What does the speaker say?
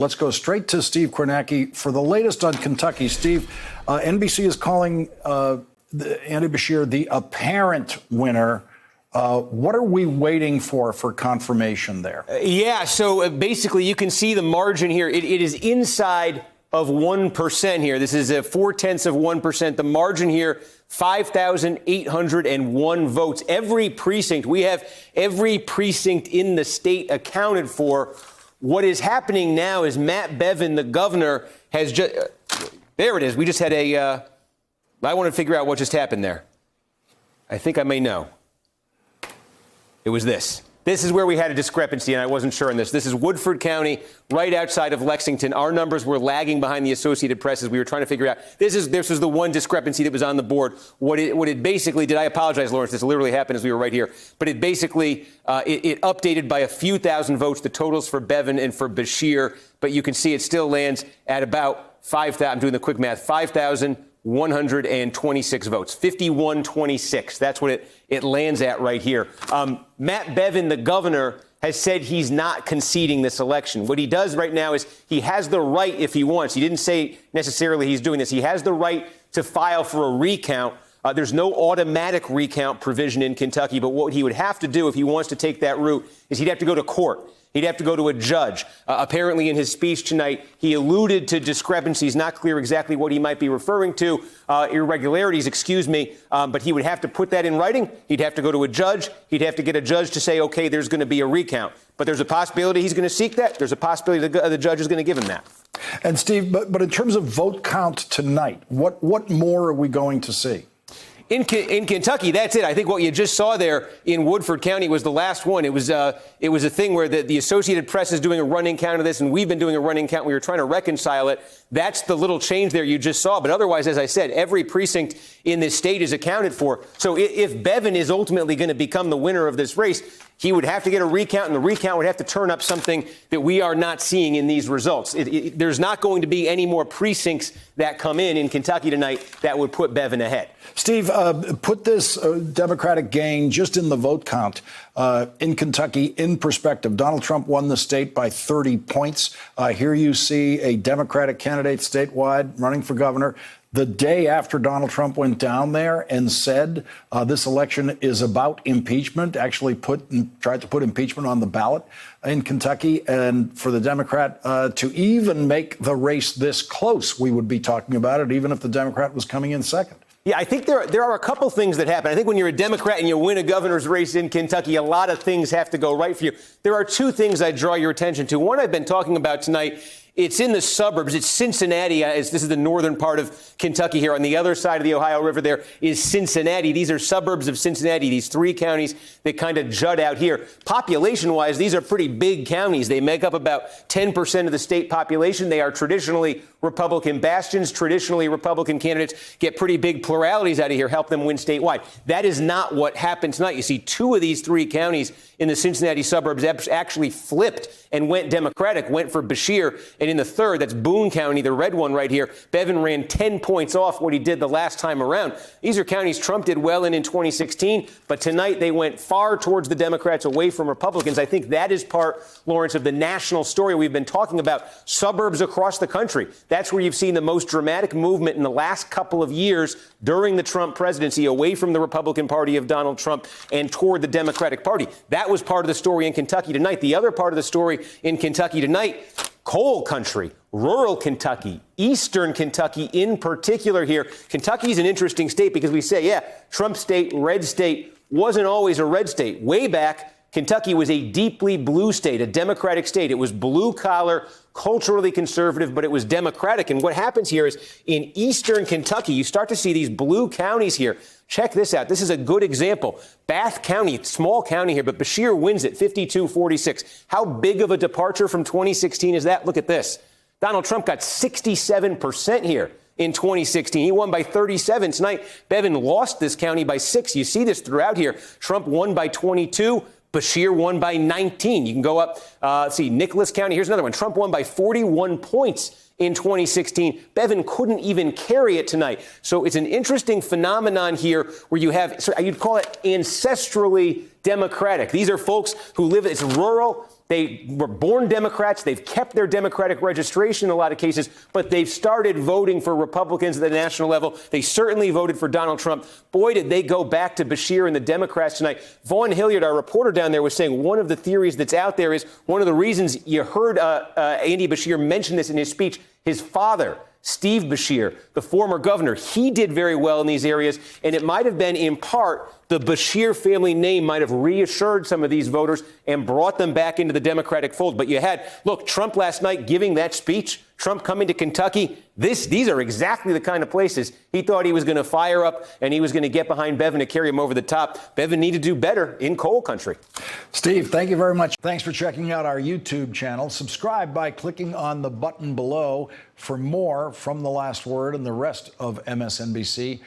Let's go straight to Steve Kornacki for the latest on Kentucky. Steve, NBC is calling Andy Beshear the apparent winner. What are we waiting for confirmation there? So basically you can see the margin here. It is inside of 1% here. This is 0.4%. The margin here, 5,801 votes. Every precinct, we have every precinct in the state accounted for. What is happening now is Matt Bevin, the governor, has just, there it is. We just had I want to figure out what just happened there. I think I may know. It was this. This is where we had a discrepancy, and I wasn't sure on this. This is Woodford County, right outside of Lexington. Our numbers were lagging behind the Associated Press as we were trying to figure out. This was the one discrepancy that was on the board. What it basically did, I apologize, Lawrence, this literally happened as we were right here, but it basically, it updated by a few thousand votes the totals for Bevin and for Beshear, but you can see it still lands at about 5,000, I'm doing the quick math, 5,126 votes, 5126. That's what it lands at right here. Matt Bevin, the governor, has said he's not conceding this election. What he does right now is he has the right, if he wants, he didn't say necessarily he's doing this, he has the right to file for a recount. There's no automatic recount provision in Kentucky, but what he would have to do if he wants to take that route is he'd have to go to court. He'd have to go to a judge. Apparently, in his speech tonight, he alluded to discrepancies, not clear exactly what he might be referring to, irregularities, but he would have to put that in writing. He'd have to go to a judge. He'd have to get a judge to say, OK, there's going to be a recount. But there's a possibility he's going to seek that. There's a possibility the judge is going to give him that. And, Steve, but in terms of vote count tonight, what more are we going to see? In Kentucky, that's it. I think what you just saw there in Woodford County was the last one. It was a thing where the Associated Press is doing a running count of this, and we've been doing a running count. We were trying to reconcile it. That's the little change there you just saw. But otherwise, as I said, every precinct in this state is accounted for. So if Bevin is ultimately going to become the winner of this race, he would have to get a recount, and the recount would have to turn up something that we are not seeing in these results. There's not going to be any more precincts that come in Kentucky tonight that would put Bevin ahead. Steve, put this Democratic gain just in the vote count in Kentucky in perspective. Donald Trump won the state by 30 points. Here you see a Democratic candidate statewide running for governor the day after Donald Trump went down there and said this election is about impeachment, actually tried to put impeachment on the ballot in Kentucky. And for the Democrat to even make the race this close, we would be talking about it, even if the Democrat was coming in second. Yeah, I think there are a couple things that happen. I think when you're a Democrat and you win a governor's race in Kentucky, a lot of things have to go right for you. There are two things I draw your attention to. One I've been talking about tonight. It's in the suburbs. It's Cincinnati. This is the northern part of Kentucky here. On the other side of the Ohio River there is Cincinnati. These are suburbs of Cincinnati, these three counties that kind of jut out here. Population-wise, these are pretty big counties. They make up about 10% of the state population. They are traditionally Republican bastions. Traditionally, Republican candidates get pretty big pluralities out of here, help them win statewide. That is not what happened tonight. You see, two of these three counties in the Cincinnati suburbs actually flipped and went Democratic, went for Beshear. And in the third, that's Boone County, the red one right here, Bevin ran 10 points off what he did the last time around. These are counties Trump did well in 2016, but tonight they went far towards the Democrats, away from Republicans. I think that is part, Lawrence, of the national story we've been talking about. Suburbs across the country. That's where you've seen the most dramatic movement in the last couple of years during the Trump presidency, away from the Republican Party of Donald Trump and toward the Democratic Party. That was part of the story in Kentucky tonight. The other part of the story in Kentucky tonight, coal country, rural Kentucky, eastern Kentucky in particular here. Kentucky is an interesting state because we say, yeah, Trump state, red state, wasn't always a red state. Way back, Kentucky was a deeply blue state, a Democratic state. It was blue collar, culturally conservative, but it was Democratic. And what happens here is in eastern Kentucky, you start to see these blue counties here. Check this out. This is a good example. Bath County, small county here, but Beshear wins it 52-46. How big of a departure from 2016 is that? Look at this. Donald Trump got 67% here in 2016. He won by 37. Tonight, Bevin lost this county by 6. You see this throughout here. Trump won by 22. Beshear won by 19. You can go up, see, Nicholas County. Here's another one. Trump won by 41 points in 2016. Bevin couldn't even carry it tonight. So it's an interesting phenomenon here where you have, you'd call it ancestrally Democratic. These are folks who live, it's rural. They were born Democrats. They've kept their Democratic registration in a lot of cases, but they've started voting for Republicans at the national level. They certainly voted for Donald Trump. Boy, did they go back to Bashir and the Democrats tonight. Vaughn Hilliard, our reporter down there, was saying one of the theories that's out there is one of the reasons you heard Andy Bashir mention this in his speech, his father, Steve Bashir, the former governor, he did very well in these areas, and it might have been in part the Bashir family name might have reassured some of these voters and brought them back into the Democratic fold. But you had, look, Trump last night giving that speech, Trump coming to Kentucky. These are exactly the kind of places he thought he was going to fire up and he was going to get behind Bevin to carry him over the top. Bevin needed to do better in coal country. Steve, thank you very much. Thanks for checking out our YouTube channel. Subscribe by clicking on the button below for more from The Last Word and the rest of MSNBC.